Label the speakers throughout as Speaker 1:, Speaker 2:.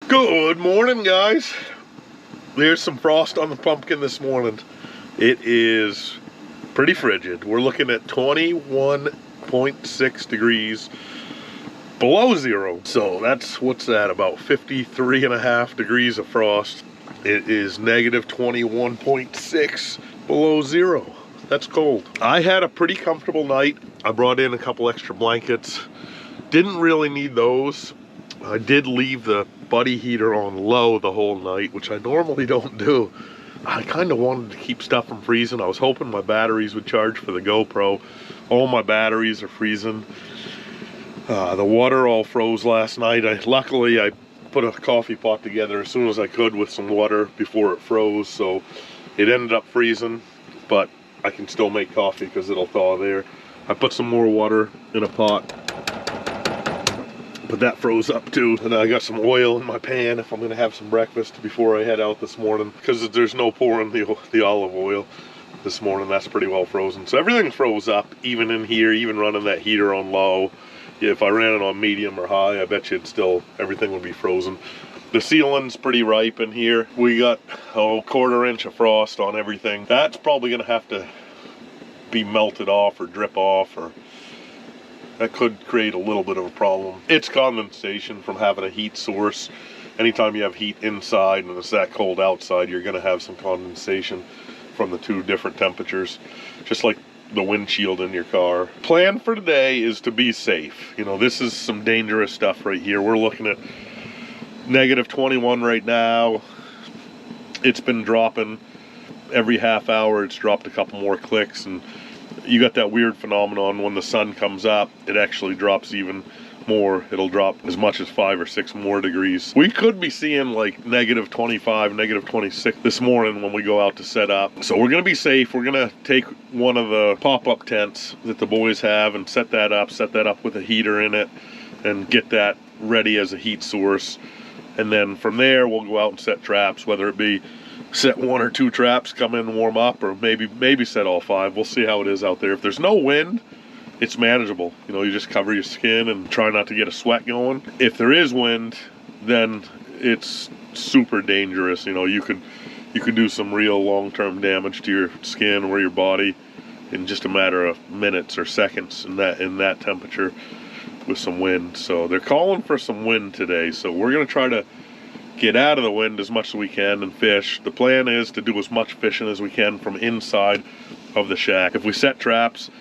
Speaker 1: Good morning, guys. There's some frost on the pumpkin this morning. It is pretty frigid. We're looking at 21.6 degrees below zero. So that's, what's that, about 53.5 degrees of frost. It is negative 21.6 below zero. That's cold. I had a pretty comfortable night. I brought in a couple extra blankets. Didn't really need those. I did leave the buddy heater on low the whole night, which I normally don't do. I kind of wanted to keep stuff from freezing. I was hoping my batteries would charge for the GoPro. All my batteries are freezing. The water all froze last night. Luckily, I put a coffee pot together as soon as I could with some water before it froze, so it ended up freezing, but I can still make coffee because it'll thaw there. I put some more water in a pot, but that froze up too. And I got some oil in my pan if I'm gonna have some breakfast before I head out this morning, because there's no pouring the olive oil this morning. That's pretty well frozen. So everything froze up, even in here, even running that heater on low. If I ran it on medium or high, I bet you everything would be frozen. The ceiling's pretty ripe in here. We got a quarter inch of frost on everything. That's probably gonna have to be melted off or drip off, or that could create a little bit of a problem. It's condensation from having a heat source. Anytime you have heat inside and it's that cold outside, you're gonna have some condensation from the two different temperatures, just like the windshield in your car. Plan for today is to be safe. You know, this is some dangerous stuff right here. We're looking at negative 21 right now. It's been dropping every half hour. It's dropped a couple more clicks, and you got that weird phenomenon when the sun comes up, it actually drops even more. It'll drop as much as 5 or 6 more degrees. We could be seeing like negative 25, negative 26 this morning when we go out to set up. So we're gonna be safe. We're gonna take one of the pop-up tents that the boys have and set that up with a heater in it and get that ready as a heat source. And then from there, we'll go out and set traps, whether it be set 1 or 2 traps, come in and warm up, or maybe set all 5. We'll see how it is out there. If there's no wind, it's manageable. You know, you just cover your skin and try not to get a sweat going. If there is wind, then it's super dangerous. You know, you could do some real long-term damage to your skin or your body in just a matter of minutes or seconds in that temperature with some wind. So they're calling for some wind today. So we're gonna try to get out of the wind as much as we can and fish. The plan is to do as much fishing as we can from inside of the shack. If we set traps,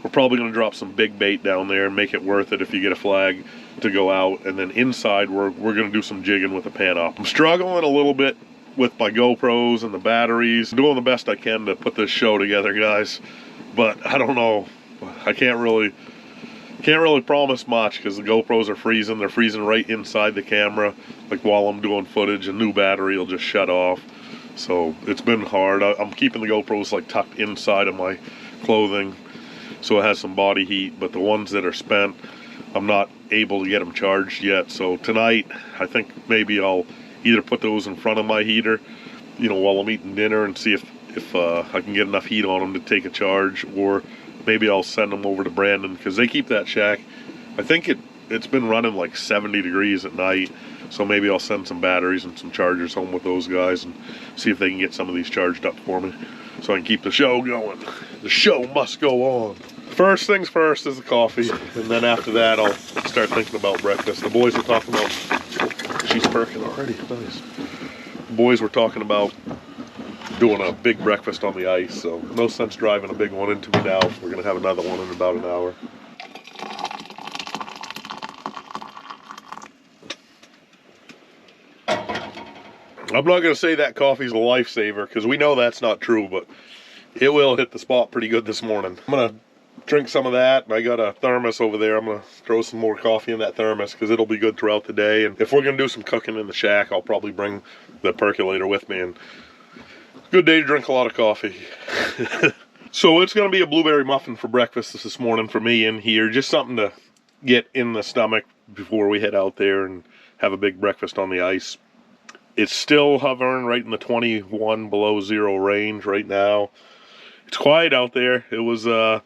Speaker 1: we're probably going to drop some big bait down there and make it worth it if you get a flag to go out. And then inside, we're going to do some jigging with the pan up. I'm struggling a little bit with my GoPros and the batteries. I'm doing the best I can to put this show together, guys. But I don't know. I can't really promise much because the GoPros are freezing. They're freezing right inside the camera. Like while I'm doing footage, a new battery will just shut off. So it's been hard. I'm keeping the GoPros like tucked inside of my clothing, so it has some body heat, but the ones that are spent, I'm not able to get them charged yet. So tonight, I think maybe I'll either put those in front of my heater, you know, while I'm eating dinner, and see if I can get enough heat on them to take a charge, or maybe I'll send them over to Brandon, because they keep that shack. I think it's been running like 70 degrees at night, so maybe I'll send some batteries and some chargers home with those guys and see if they can get some of these charged up for me, so I can keep the show going. The show must go on. First things first is the coffee, and then after that I'll start thinking about breakfast. The boys were talking about, she's perking already, nice. The boys were talking about doing a big breakfast on the ice, so no sense driving a big one into me now. We're gonna have another one in about an hour. I'm not gonna say that coffee's a lifesaver, because we know that's not true, but it will hit the spot pretty good this morning. I'm gonna drink some of that. I got a thermos over there. I'm gonna throw some more coffee in that thermos because it'll be good throughout the day. And if we're gonna do some cooking in the shack, I'll probably bring the percolator with me. And good day to drink a lot of coffee. So it's gonna be a blueberry muffin for breakfast this morning for me in here. Just something to get in the stomach before we head out there and have a big breakfast on the ice. It's still hovering right in the 21 below zero range right now. It's quiet out there. It was a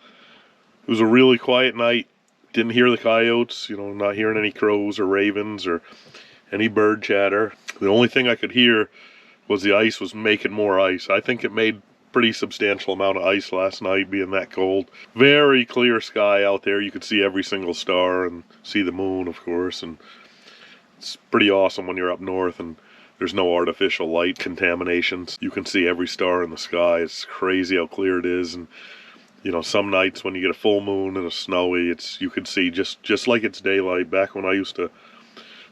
Speaker 1: really quiet night. Didn't hear the coyotes, you know, not hearing any crows or ravens or any bird chatter. The only thing I could hear was the ice was making more ice. I think it made pretty substantial amount of ice last night, being that cold. Very clear sky out there. You could see every single star and see the moon, of course, and it's pretty awesome when you're up north and there's no artificial light contaminations. You can see every star in the sky. It's crazy how clear it is. And you know, some nights when you get a full moon and it's snowy, you could see just like it's daylight. Back when I used to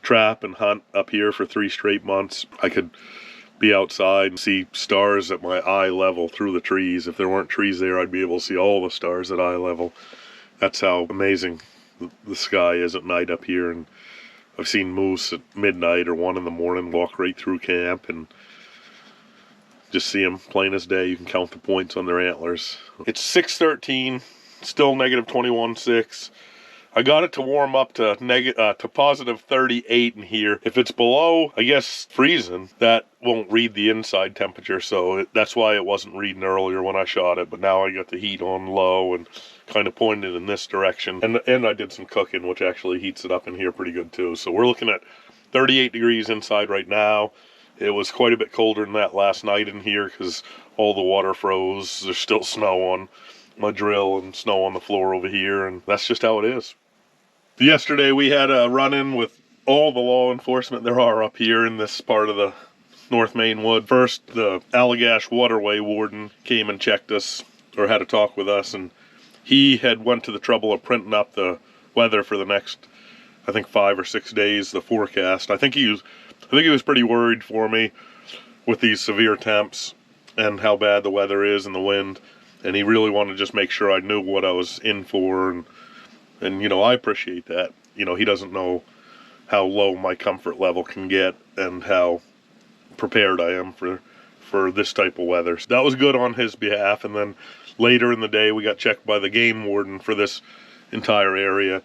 Speaker 1: trap and hunt up here for 3 straight months, I could be outside and see stars at my eye level through the trees. If there weren't trees there, I'd be able to see all the stars at eye level. That's how amazing the sky is at night up here. And I've seen moose at midnight or 1 in the morning walk right through camp and just see them plain as day. You can count the points on their antlers. It's 6:13, still negative 21.6. I got it to warm up to positive 38 in here. If it's below, I guess, freezing, that won't read the inside temperature, so that's why it wasn't reading earlier when I shot it. But now I got the heat on low and kind of pointed in this direction. And I did some cooking, which actually heats it up in here pretty good too. So we're looking at 38 degrees inside right now. It was quite a bit colder than that last night in here because all the water froze. There's still snow on my drill and snow on the floor over here, and that's just how it is. Yesterday we had a run-in with all the law enforcement there are up here in this part of the North Main Wood. First, the Allagash Waterway warden came and checked us, or had a talk with us, and he had went to the trouble of printing up the weather for the next, I think, 5 or 6 days, the forecast. I think he was pretty worried for me with these severe temps and how bad the weather is and the wind, and he really wanted to just make sure I knew what I was in for, and you know, I appreciate that. You know, he doesn't know how low my comfort level can get and how prepared I am for this type of weather. So that was good on his behalf. And then later in the day, we got checked by the game warden for this entire area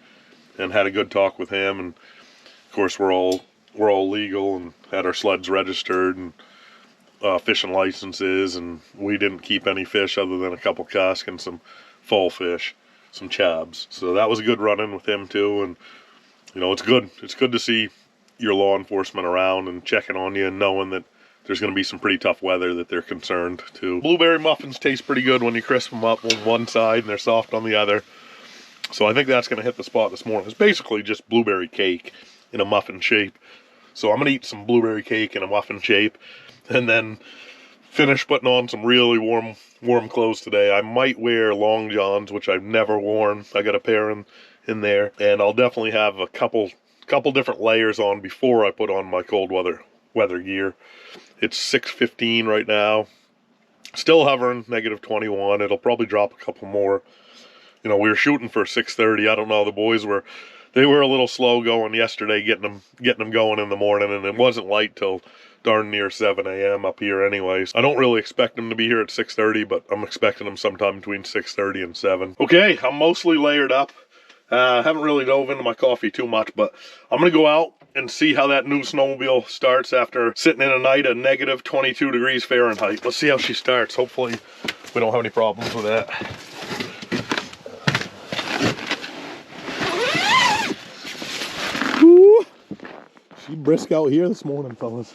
Speaker 1: and had a good talk with him. And of course, we're all legal and had our sleds registered and fishing licenses, and we didn't keep any fish other than a couple cask and some fall fish, some chabs. So that was a good run-in with him too. And you know, it's good to see your law enforcement around and checking on you and knowing that there's going to be some pretty tough weather that they're concerned too. Blueberry muffins taste pretty good when you crisp them up on one side and they're soft on the other. So I think that's going to hit the spot this morning. It's basically just blueberry cake in a muffin shape. So I'm going to eat some blueberry cake in a muffin shape and then finish putting on some really warm clothes today. I might wear long johns, which I've never worn. I got a pair in there, and I'll definitely have a couple different layers on before I put on my cold weather gear. It's 6:15 right now. Still hovering negative 21. It'll probably drop a couple more. You know, we were shooting for 6:30. I don't know. The boys were a little slow going yesterday, getting them going in the morning, and it wasn't light till darn near 7 a.m. up here anyways. I don't really expect them to be here at 6:30, but I'm expecting them sometime between 6:30 and 7. Okay, I'm mostly layered up. Haven't really dove into my coffee too much, but I'm going to go out and see how that new snowmobile starts after sitting in a night at negative 22 degrees Fahrenheit. Let's see how she starts. Hopefully we don't have any problems with that. Woo! She brisk out here this morning, fellas.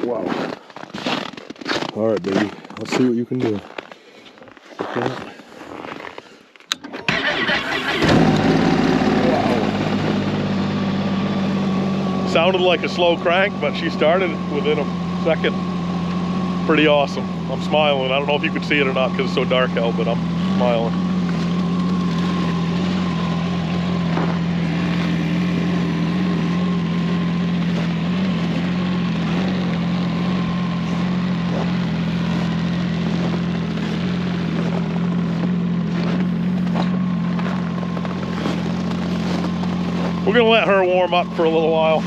Speaker 1: Wow. All right, baby. Let's see what you can do. Okay. Wow. Sounded like a slow crank, but she started within a second. Pretty awesome. I'm smiling. I don't know if you can see it or not because it's so dark out, but I'm smiling. We're gonna let her warm up for a little while.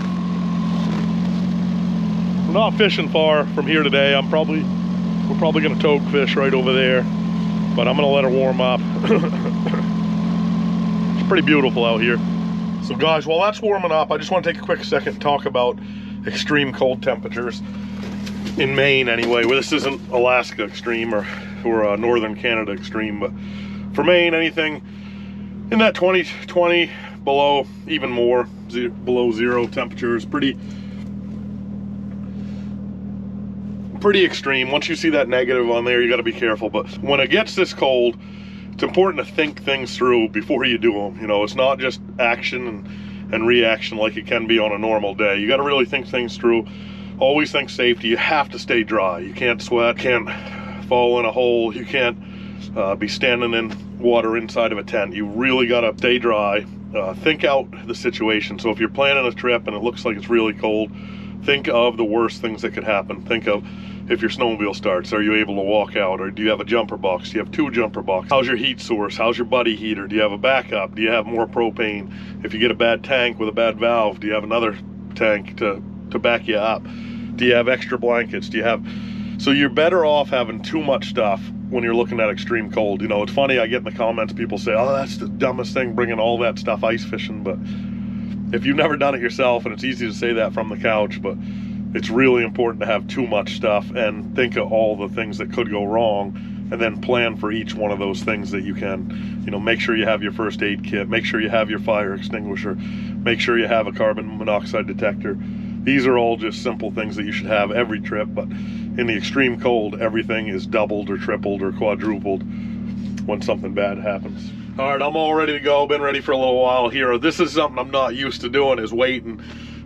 Speaker 1: We're not fishing far from here today. We're probably gonna togue fish right over there, but I'm gonna let her warm up. It's pretty beautiful out here. So guys, while that's warming up, I just want to take a quick second to talk about extreme cold temperatures in Maine anyway. Well, this isn't Alaska extreme or northern Canada extreme, but for Maine, anything in that 20 below, even more, below zero temperatures. Pretty extreme. Once you see that negative on there, you got to be careful. But when it gets this cold, it's important to think things through before you do them. You know, it's not just action and reaction like it can be on a normal day. You got to really think things through. Always think safety. You have to stay dry. You can't sweat, can't fall in a hole, you can't be standing in water inside of a tent. You really got to stay dry. Think out the situation. So if you're planning a trip and it looks like it's really cold, think of the worst things that could happen. Think of if your snowmobile starts, are you able to walk out, or do you have a jumper box? Do you have 2 jumper boxes? How's your heat source? How's your buddy heater? Do you have a backup? Do you have more propane? If you get a bad tank with a bad valve, do you have another tank to back you up? Do you have extra blankets? Do you have... So you're better off having too much stuff when you're looking at extreme cold. You know, it's funny, I get in the comments, people say, oh, that's the dumbest thing, bringing all that stuff ice fishing. But if you've never done it yourself, and it's easy to say that from the couch, but it's really important to have too much stuff and think of all the things that could go wrong, and then plan for each one of those things that you can. You know, make sure you have your first aid kit, make sure you have your fire extinguisher, make sure you have a carbon monoxide detector. These are all just simple things that you should have every trip, but in the extreme cold, everything is doubled or tripled or quadrupled when something bad happens. All right, I'm all ready to go. Been ready for a little while here. This is something I'm not used to doing, is waiting.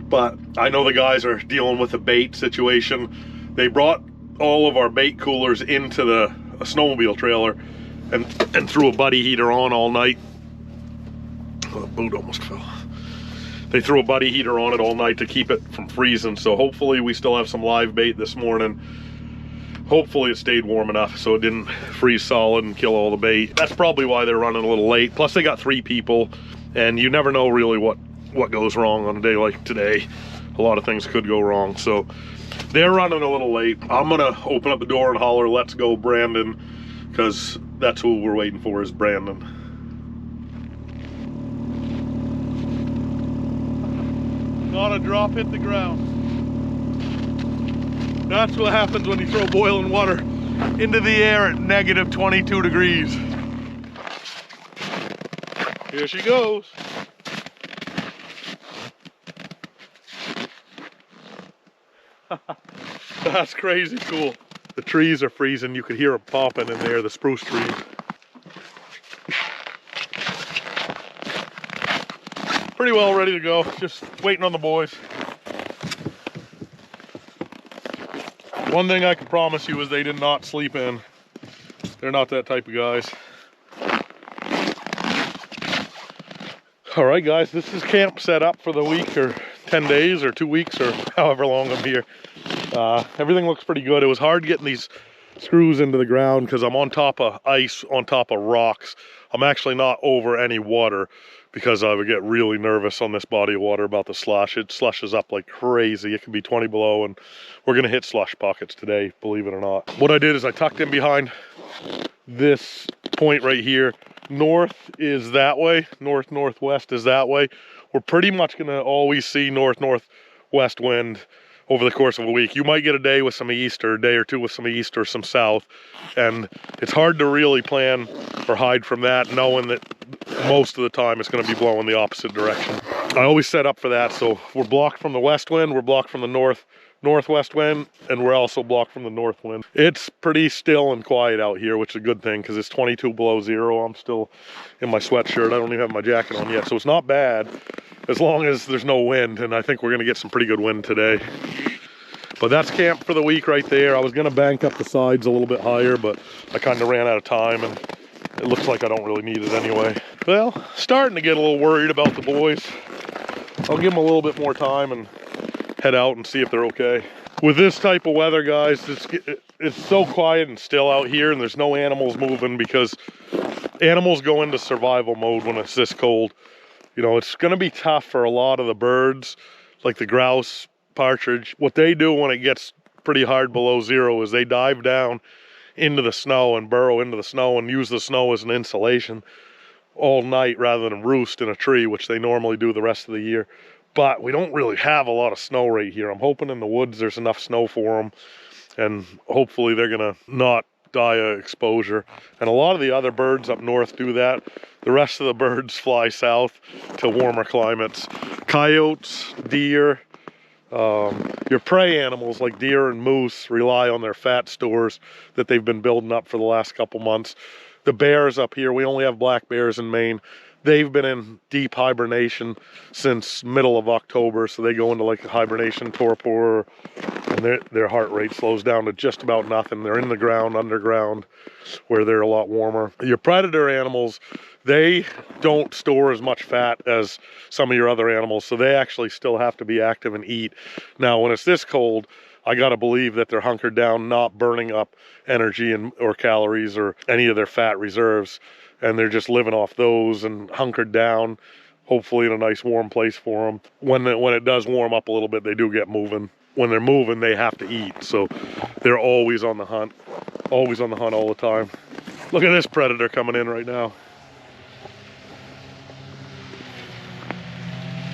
Speaker 1: But I know the guys are dealing with a bait situation. They brought all of our bait coolers into a snowmobile trailer and threw a buddy heater on all night. Oh, the boot almost fell. They threw a buddy heater on it all night to keep it from freezing. So hopefully we still have some live bait this morning. Hopefully it stayed warm enough so it didn't freeze solid and kill all the bait. That's probably why they're running a little late. Plus they got 3 people, and you never know really what goes wrong on a day like today. A lot of things could go wrong. So they're running a little late. I'm gonna open up the door and holler, let's go Brandon, because that's who we're waiting for, is Brandon. Not a drop hit the ground. That's what happens when you throw boiling water into the air at negative 22 degrees. Here she goes. That's crazy cool. The trees are freezing. You could hear them popping in there, the spruce trees. Pretty well ready to go. Just waiting on the boys. One thing I can promise you is they did not sleep in. They're not that type of guys. All right, guys, this is camp set up for the week, or 10 days or 2 weeks, or however long I'm here. Everything looks pretty good. It was hard getting these screws into the ground because I'm on top of ice, on top of rocks. I'm actually not over any water because I would get really nervous on this body of water about the slush. It slushes up like crazy. It can be 20 below, and we're gonna hit slush pockets today, believe it or not. What I did is I tucked in behind this point right here. North is that way, north-northwest is that way. We're pretty much gonna always see north-northwest wind over the course of a week. You might get a day with some east, or a day or two with some east or some south, and it's hard to really plan or hide from that, knowing that most of the time it's going to be blowing the opposite direction. I always set up for that, so we're blocked from the west wind, we're blocked from the northwest wind, and we're also blocked from the north wind. It's pretty still and quiet out here, which is a good thing because it's 22 below zero. I'm still in my sweatshirt. I don't even have my jacket on yet, so it's not bad as long as there's no wind, and I think we're gonna get some pretty good wind today. But that's camp for the week right there. I was gonna bank up the sides a little bit higher, but I kind of ran out of time, and it looks like I don't really need it anyway. Well, starting to get a little worried about the boys. I'll give them a little bit more time and head out and see if they're okay. With this type of weather, guys, it's so quiet and still out here, and there's no animals moving because animals go into survival mode when it's this cold. You know, it's gonna be tough for a lot of the birds, like the grouse, partridge. What they do when it gets pretty hard below zero is they dive down into the snow and burrow into the snow and use the snow as an insulation all night rather than roost in a tree, which they normally do the rest of the year. But we don't really have a lot of snow right here. I'm hoping in the woods there's enough snow for them, and hopefully they're gonna not die of exposure. And a lot of the other birds up north do that. The rest of the birds fly south to warmer climates. Coyotes, deer, your prey animals like deer and moose rely on their fat stores that they've been building up for the last couple months. The bears up here, we only have black bears in Maine. They've been in deep hibernation since middle of October, so they go into like a hibernation torpor, and their heart rate slows down to just about nothing. They're in the ground, underground, where they're a lot warmer. Your predator animals, they don't store as much fat as some of your other animals, so they actually still have to be active and eat. Now, when it's this cold, I gotta believe that they're hunkered down, not burning up energy or calories or any of their fat reserves, and they're just living off those and hunkered down, hopefully in a nice warm place for them. When it does warm up a little bit, they do get moving. When they're moving, they have to eat, so they're always on the hunt all the time. Look at this predator coming in right now.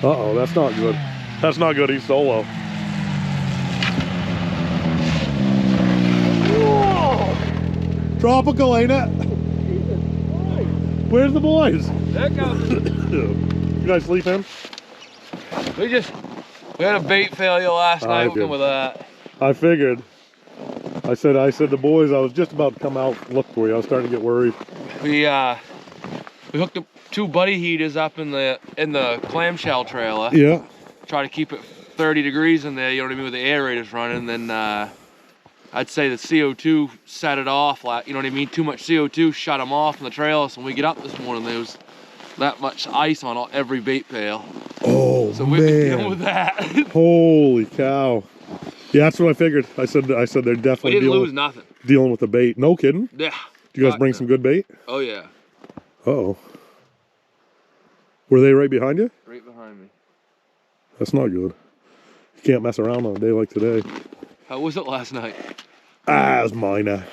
Speaker 1: Uh-oh, that's not good. That's not good, he's solo. Whoa! Tropical, ain't it? Where's the boys?
Speaker 2: That goes.
Speaker 1: You guys sleep in?
Speaker 2: We had a bait failure last night
Speaker 1: did.
Speaker 2: with that.
Speaker 1: I figured. I said the boys, I was just about to come out and look for you. I was starting to get worried.
Speaker 2: We hooked up 2 buddy heaters up in the clamshell trailer.
Speaker 1: Yeah.
Speaker 2: Try to keep it 30 degrees in there, you know what I mean, with the aerators running. Then I'd say the CO2 set it off, you know what I mean? Too much CO2 shut them off in the trailer. So when we get up this morning, there was that much ice on every bait pail.
Speaker 1: Oh,
Speaker 2: so we've been dealing with that.
Speaker 1: Holy cow. Yeah, that's what I figured. I said they're definitely
Speaker 2: we didn't lose nothing.
Speaker 1: Dealing with the bait. No kidding?
Speaker 2: Yeah.
Speaker 1: Did you guys bring some good bait?
Speaker 2: Oh, yeah.
Speaker 1: Uh-oh. Were they right behind you?
Speaker 2: Right behind me.
Speaker 1: That's not good. You can't mess around on a day like today.
Speaker 2: How was it last night?
Speaker 1: It was minor.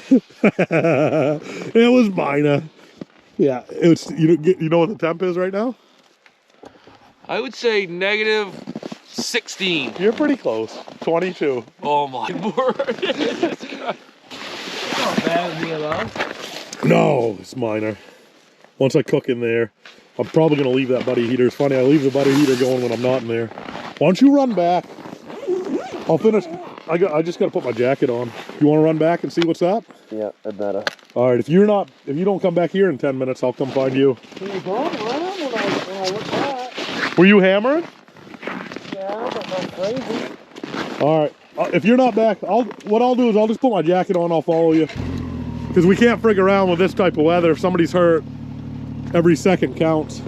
Speaker 1: It was minor. Yeah, it's you know what the temp is right now?
Speaker 2: I would say negative 16.
Speaker 1: You're pretty close. 22.
Speaker 2: Oh my word. Not bad with me alone.
Speaker 1: No, it's minor. Once I cook in there, I'm probably gonna leave that buddy heater. It's funny, I leave the buddy heater going when I'm not in there. Why don't you run back? I'll finish. I just gotta put my jacket on. You wanna run back and see what's up?
Speaker 3: Yeah, I better.
Speaker 1: All right, if you don't come back here in 10 minutes, I'll come find you.
Speaker 3: Can you go and run them when I look back?
Speaker 1: Were you hammering?
Speaker 3: Yeah, but not crazy.
Speaker 1: All right, if you're not back, what I'll do is I'll just put my jacket on, I'll follow you. Because we can't frig around with this type of weather. If somebody's hurt, every second counts.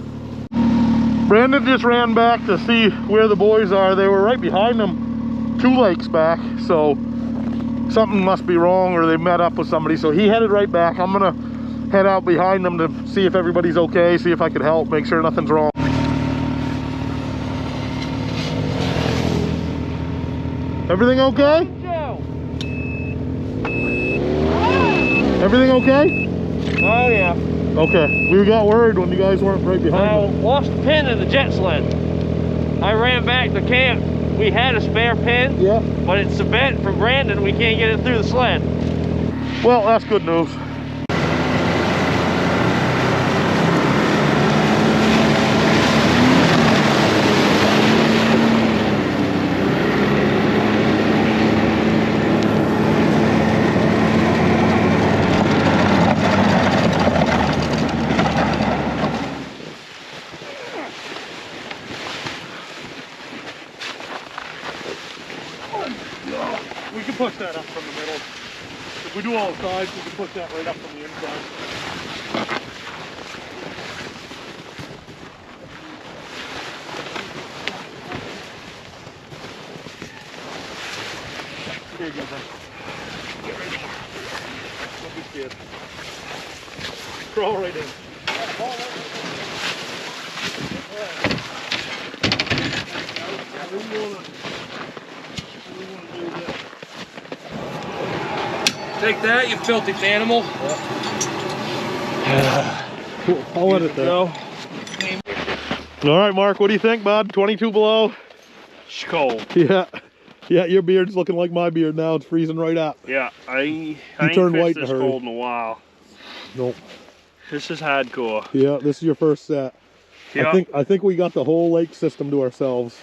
Speaker 1: Brandon just ran back to see where the boys are. They were right behind them 2 lakes back, so something must be wrong or they met up with somebody. So he headed right back. I'm gonna head out behind them to see if everybody's okay, see if I could help, make sure nothing's wrong. Everything okay? Everything okay?
Speaker 3: Oh yeah.
Speaker 1: Okay, we got worried when you guys weren't right behind
Speaker 3: I
Speaker 1: us.
Speaker 3: lost the pin in the jet sled. I ran back to camp. We had a spare pin,
Speaker 1: Yeah.
Speaker 3: but it's bent from Brandon. We can't get it through the sled.
Speaker 1: Well, that's good news. We can push that up from the middle. If we do all sides, we can push that right up from the inside. Here you go, bud. Get right in. Don't be scared. Crawl right in.
Speaker 2: Take that, you filthy animal.
Speaker 1: Cool. I'll let it go. All right, Mark, what do you think, bud? 22 below?
Speaker 3: It's cold.
Speaker 1: Yeah. Yeah, your beard's looking like my beard now. It's freezing right up.
Speaker 3: Yeah, I ain't
Speaker 1: turned
Speaker 3: fished
Speaker 1: white in a
Speaker 3: this
Speaker 1: hurry.
Speaker 3: cold in a while.
Speaker 1: Nope.
Speaker 3: This is hardcore.
Speaker 1: Yeah, this is your first set.
Speaker 3: Yeah.
Speaker 1: I think we got the whole lake system to ourselves.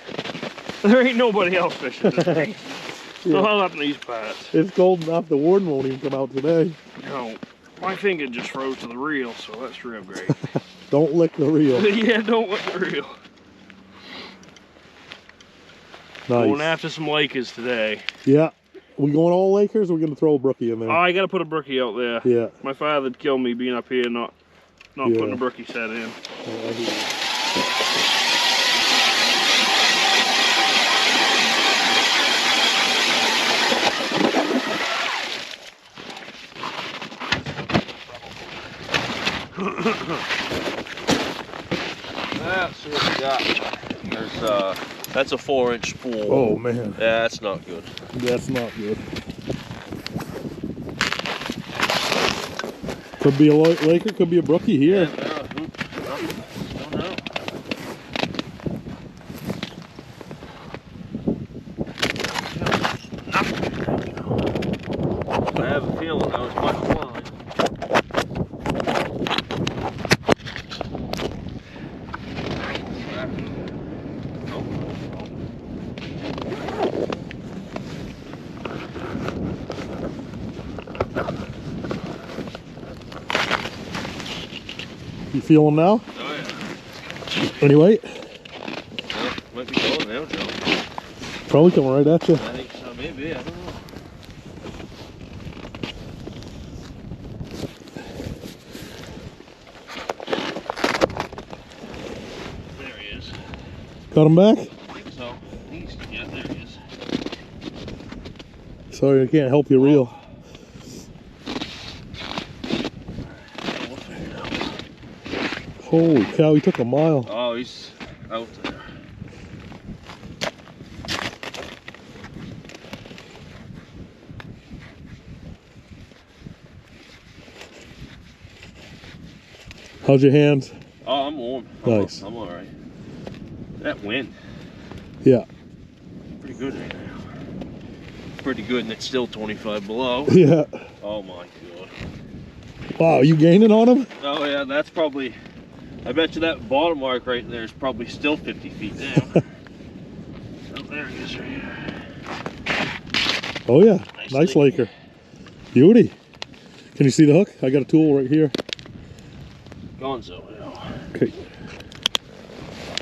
Speaker 3: There ain't nobody else fishing this thing.
Speaker 1: Yeah.
Speaker 3: Not up in these parts.
Speaker 1: It's cold enough. The warden won't even come out today.
Speaker 3: No, my finger just froze to the reel, so that's real great.
Speaker 1: Don't lick the reel.
Speaker 3: Yeah, don't let the reel. Going
Speaker 1: Nice.
Speaker 3: after some Lakers today.
Speaker 1: Yeah. We going all Lakers or we gonna throw a brookie in
Speaker 3: Oh,
Speaker 1: there?
Speaker 3: I gotta put a brookie out there.
Speaker 1: Yeah.
Speaker 3: My father'd kill me being up here not
Speaker 1: Yeah.
Speaker 3: putting a brookie set in.
Speaker 2: Let's see what we got.
Speaker 4: There's that's a 4-inch spool.
Speaker 1: Oh man,
Speaker 4: Yeah, that's not good.
Speaker 1: that's not good. Could be a Laker, could be a brookie here.
Speaker 4: Don't know. I have a feeling that was much fun.
Speaker 1: You feel them now?
Speaker 4: Oh yeah.
Speaker 1: Anyway,
Speaker 4: Well, might be going now, Joe.
Speaker 1: probably coming right at you.
Speaker 4: I think so, maybe. I don't know.
Speaker 3: There he is.
Speaker 1: Got him back?
Speaker 4: I think so. Yeah, there he is.
Speaker 1: Sorry, I can't help you reel. Holy cow, he took a mile.
Speaker 4: Oh, he's out there.
Speaker 1: How's your hands?
Speaker 4: Oh, I'm warm.
Speaker 1: Nice.
Speaker 4: I'm all right. That wind,
Speaker 1: Yeah.
Speaker 4: pretty good right now. Pretty good, and it's still 25 below.
Speaker 1: Yeah.
Speaker 4: Oh my god.
Speaker 1: Wow, you gaining on him?
Speaker 4: Oh yeah, that's probably, I bet you that bottom mark right there is probably still 50 feet down. Oh, there he is right here.
Speaker 1: Oh yeah,
Speaker 4: Nice
Speaker 1: nice
Speaker 4: lake.
Speaker 1: Laker. Beauty. Can you see the hook? I got a tool right here.
Speaker 4: Gonzo. Yeah.
Speaker 1: Okay.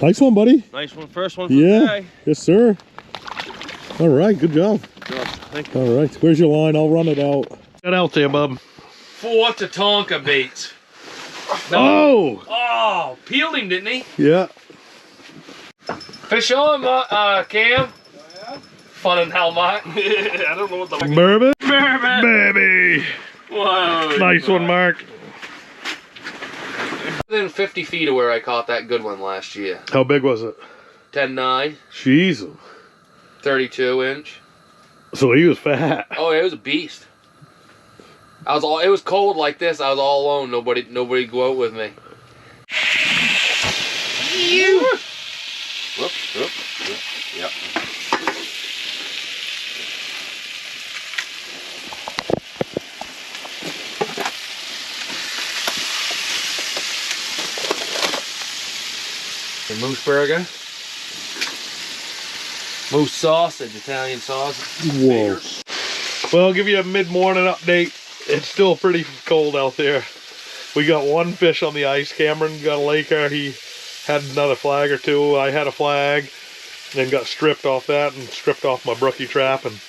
Speaker 1: Nice one, buddy.
Speaker 4: Nice one, first one for
Speaker 1: Yeah.
Speaker 4: the day.
Speaker 1: Yes, sir. All right, good job.
Speaker 4: Thank you.
Speaker 1: All right, where's your line? I'll run it out. Get out there, bub.
Speaker 2: 4 Tatonka baits.
Speaker 1: Oh!
Speaker 2: Oh, peeled him, didn't he?
Speaker 1: Yeah.
Speaker 2: Fish on, Cam. Fun in hell, Mike.
Speaker 3: I don't know what the
Speaker 1: Bourbon?
Speaker 3: Bourbon.
Speaker 1: Baby.
Speaker 3: Whoa.
Speaker 1: Nice one, Mark.
Speaker 2: Within 50 feet of where I caught that good one last year.
Speaker 1: How big was it?
Speaker 2: 10.9,
Speaker 1: Jeez.
Speaker 2: 32 inch.
Speaker 1: So he was fat.
Speaker 2: Oh, it was a beast. It was cold like this. I was all alone. Nobody go out with me.
Speaker 4: Whoop, whoop, whoop. Yep.
Speaker 2: The moose burger. Moose sausage, Italian sausage.
Speaker 1: Whoa. Well, I'll give you a mid-morning update. It's still pretty cold out there. We got one fish on the ice. Cameron got a Laker. He had another flag or two. I had a flag. Then got stripped off that and stripped off my brookie trap. And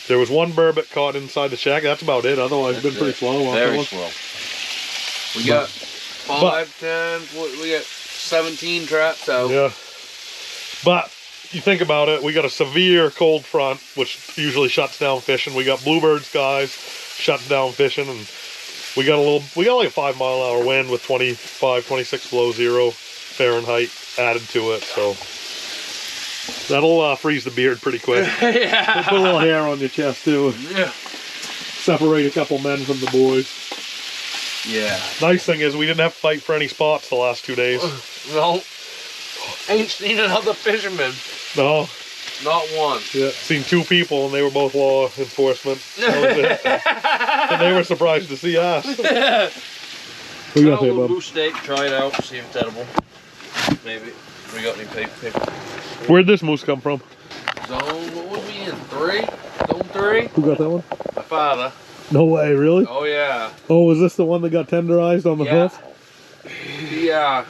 Speaker 1: there was one burbot caught inside the shack. That's about it. Otherwise, it's been pretty slow. huh,
Speaker 4: Very
Speaker 1: fellas?
Speaker 4: slow.
Speaker 2: We got 5, 10, we got 17 traps out.
Speaker 1: Yeah. But you think about it, we got a severe cold front, which usually shuts down fishing. We got bluebird skies, shuts down fishing, and we got like a 5 mile an hour wind with 25, 26 below zero Fahrenheit added to it. So that'll freeze the beard pretty quick.
Speaker 2: Yeah.
Speaker 1: Put a little hair on your chest too.
Speaker 2: Yeah.
Speaker 1: Separate a couple men from the boys.
Speaker 2: Yeah.
Speaker 1: Nice thing is we didn't have to fight for any spots the last 2 days.
Speaker 2: No. Ain't seen another fisherman.
Speaker 1: No.
Speaker 2: Not one.
Speaker 1: Yeah, seen 2 people and they were both law enforcement. That was it. And they were surprised to see us.
Speaker 4: Try
Speaker 1: We
Speaker 4: a
Speaker 1: got there,
Speaker 4: little
Speaker 1: bub.
Speaker 4: moose steak, try it out, see if it's edible. Maybe. We got any paper?
Speaker 1: Where'd this moose come from?
Speaker 2: Zone, what was we in? 3? Zone 3?
Speaker 1: Who got that one?
Speaker 2: My father.
Speaker 1: No way, really?
Speaker 2: Oh yeah.
Speaker 1: Oh, was this the one that got tenderized on the
Speaker 2: Yeah.
Speaker 1: hoof?
Speaker 2: Yeah.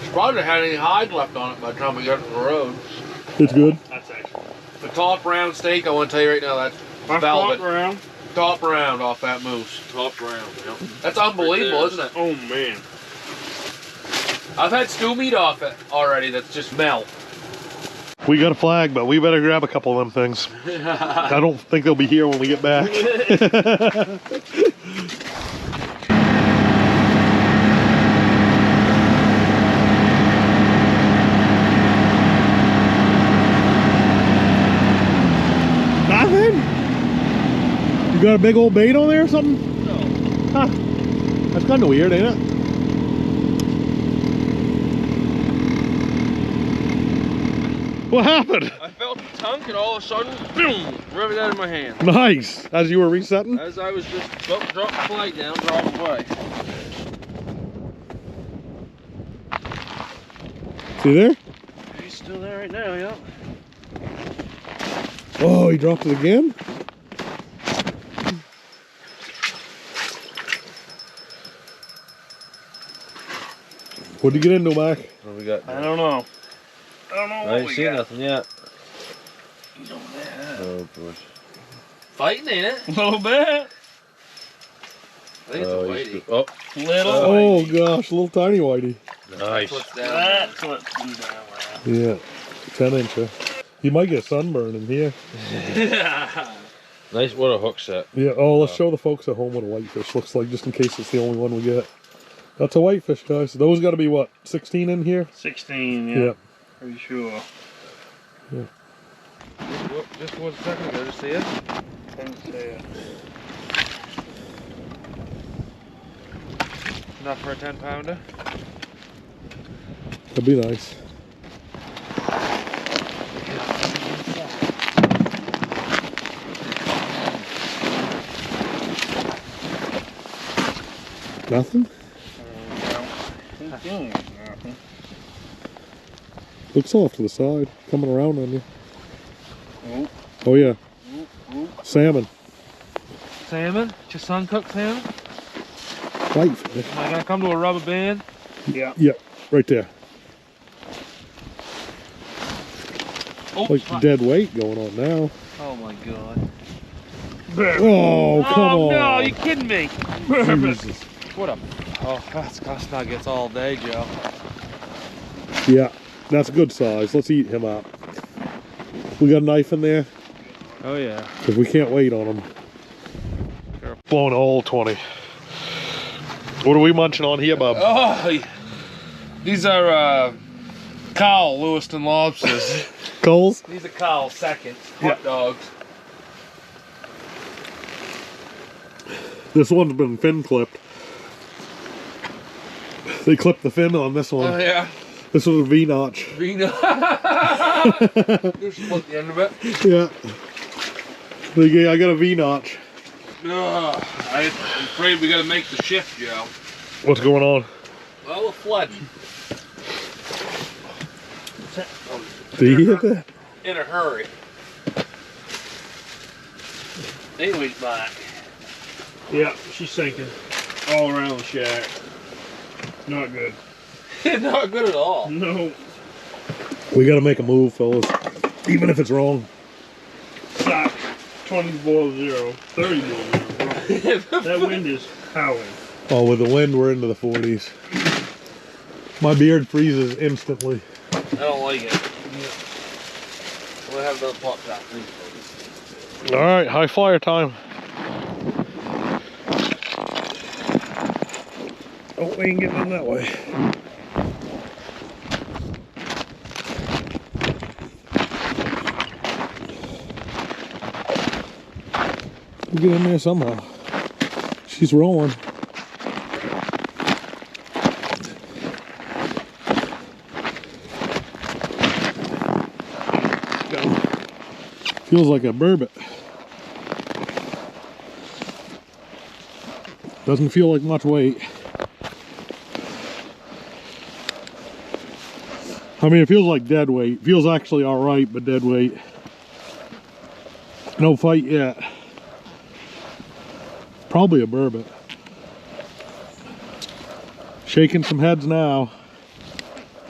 Speaker 2: She probably had any hide left on it by the time we got to the road.
Speaker 1: It's good.
Speaker 3: That's excellent.
Speaker 2: The top round steak, I want to tell you right now, that's
Speaker 3: My
Speaker 2: velvet.
Speaker 3: front round.
Speaker 2: Top round off that moose.
Speaker 4: Top round, yeah.
Speaker 2: That's unbelievable,
Speaker 4: Right
Speaker 2: isn't it?
Speaker 3: Oh man.
Speaker 2: I've had stew meat off it already that's just melt.
Speaker 1: We got a flag, but we better grab a couple of them things. I don't think they'll be here when we get back. Nothing? You got a big old bait on there or something?
Speaker 4: No.
Speaker 1: Huh. That's kind of weird, ain't it? What happened?
Speaker 4: I felt the tunk and all of a sudden, boom, riveted out of my hand.
Speaker 1: Nice. As you were resetting?
Speaker 4: As I was just about to drop the flag down, drive away.
Speaker 1: See there?
Speaker 4: He's still there right now, yeah.
Speaker 1: Oh, he dropped it again? What'd you get into, Mac?
Speaker 4: What we got?
Speaker 3: I don't know. I don't know
Speaker 4: I
Speaker 3: what
Speaker 4: ain't
Speaker 3: we
Speaker 4: seen
Speaker 3: got.
Speaker 4: nothing yet.
Speaker 3: He's over there.
Speaker 4: Oh, boy.
Speaker 2: Fighting, ain't it?
Speaker 3: A little bit.
Speaker 2: I think it's a
Speaker 4: Oh,
Speaker 2: whitey.
Speaker 4: oh,
Speaker 3: Little.
Speaker 1: Oh gosh, little tiny whitey.
Speaker 4: nice.
Speaker 2: What's down
Speaker 3: That's what's down
Speaker 1: Yeah, 10 incher. You might get sunburn in here.
Speaker 3: there.
Speaker 4: Nice, what a hook set.
Speaker 1: Yeah, oh, let's show the folks at home what a whitefish looks like, just in case it's the only one we get. That's a whitefish, guys. Those got to be, what, 16 in here?
Speaker 3: 16,
Speaker 1: Yeah.
Speaker 3: Pretty sure.
Speaker 2: Just 1 second ago, just see it?
Speaker 3: Didn't see it.
Speaker 2: Enough for a 10-pounder?
Speaker 1: That'd be nice. Nothing?
Speaker 3: Nothing.
Speaker 1: Looks off to the side, coming around on you.
Speaker 3: Oh.
Speaker 1: Oh yeah,
Speaker 3: Oh.
Speaker 1: salmon.
Speaker 2: Salmon? Just sun-cooked salmon?
Speaker 1: Whitefish.
Speaker 2: Am I gonna come to a rubber band?
Speaker 3: Yeah.
Speaker 1: Yeah, right there.
Speaker 2: Oh,
Speaker 1: Like
Speaker 2: fuck.
Speaker 1: dead weight going on now.
Speaker 2: Oh my god.
Speaker 1: Oh, come
Speaker 2: Oh
Speaker 1: on.
Speaker 2: no, you kidding me?
Speaker 1: Jesus.
Speaker 2: What a... Oh, that's cuss nuggets all day, Joe.
Speaker 1: Yeah, that's a good size. Let's eat him up. We got a knife in there?
Speaker 2: Oh yeah.
Speaker 1: Because we can't wait on him. Blowing a hole 20. What are we munching on here, bub?
Speaker 2: Oh, these are Carl Lewiston lobsters.
Speaker 1: Coles?
Speaker 2: These are Carl seconds. Hot dogs.
Speaker 1: This one's been fin clipped. They clipped the fin on this one.
Speaker 2: Oh yeah.
Speaker 1: This was a V-notch.
Speaker 2: Vino. You split the end of it.
Speaker 1: Yeah. I got a V-notch.
Speaker 2: I'm afraid we gotta make the shift, Joe.
Speaker 1: What's going on?
Speaker 2: Well, we're flooding.
Speaker 1: Do you hear that?
Speaker 2: In a hurry.
Speaker 3: Anyways, back. Yeah, she's sinking all around the shack. Not good.
Speaker 2: Not good at all.
Speaker 3: No.
Speaker 1: We got to make a move, fellas. Even if it's wrong.
Speaker 3: Sucks. 20 below zero. 30 below zero. That wind is howling.
Speaker 1: Oh, with the wind, we're into the 40s. My beard freezes instantly.
Speaker 2: I don't like it. We'll have another pop top.
Speaker 1: All right, high flyer time. Oh, we ain't getting in that way. We'll get in there somehow. She's rolling.
Speaker 5: Feels like a burbot. Doesn't feel like much weight. I mean, it feels like dead weight. Feels actually all right, but dead weight. No fight yet. Probably a burbot. Shaking some heads now.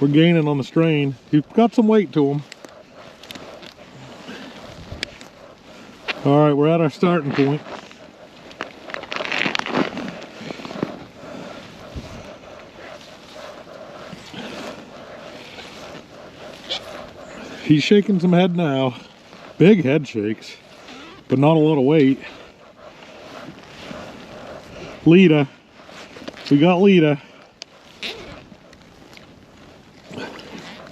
Speaker 5: We're gaining on the strain. He's got some weight to him. All right, we're at our starting point. He's shaking some head now. Big head shakes, but not a lot of weight. Lita. We got Lita.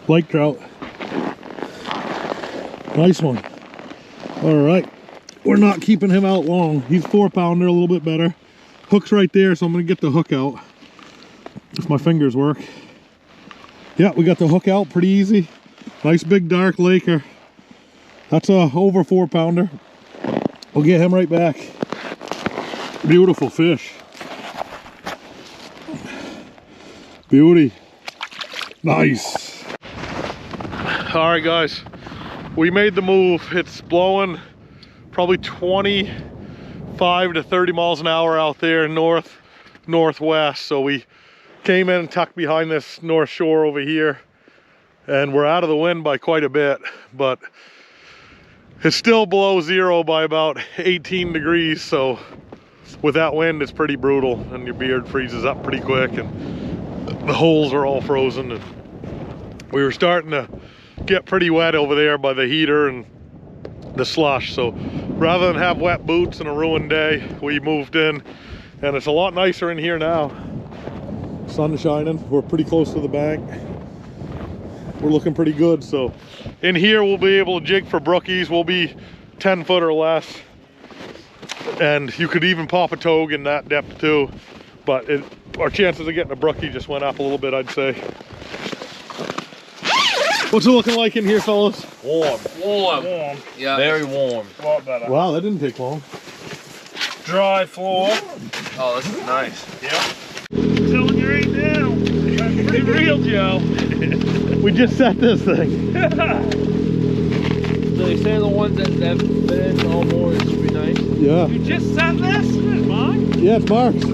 Speaker 5: Lake trout. Nice one. All right. We're not keeping him out long. He's 4-pounder, a little bit better. Hook's right there, so I'm gonna get the hook out. If my fingers work. Yeah, we got the hook out pretty easy. Nice big dark laker. That's a over 4-pounder. We'll get him right back. Beautiful fish. Beauty. Nice. All right, guys. We made the move. It's blowing probably 25 to 30 miles an hour out there northwest. So we came in and tucked behind this north shore over here, and we're out of the wind by quite a bit, but it's still below zero by about 18 degrees. So with that wind, it's pretty brutal, and your beard freezes up pretty quick, and the holes are all frozen. And we were starting to get pretty wet over there by the heater and the slush. So rather than have wet boots and a ruined day, we moved in, and it's a lot nicer in here now. Sun shining. We're pretty close to the bank. We're looking pretty good. So in here we'll be able to jig for brookies. We'll be 10 foot or less, and you could even pop a togue in that depth too, but our chances of getting a brookie just went up a little bit, I'd say. What's it looking like in here, fellas?
Speaker 4: Warm.
Speaker 2: Warm.
Speaker 3: Warm.
Speaker 2: Yeah.
Speaker 4: Very warm.
Speaker 3: A lot better.
Speaker 5: Wow, that didn't take long.
Speaker 3: Dry floor.
Speaker 2: Oh, this is nice.
Speaker 3: Yep. Telling you right now. That's pretty real, Joe.
Speaker 5: We just set this thing.
Speaker 4: They say the ones that have been in all morning should be nice.
Speaker 5: Yeah.
Speaker 3: You just set this? Is it mine?
Speaker 5: Yeah, it's Mark's.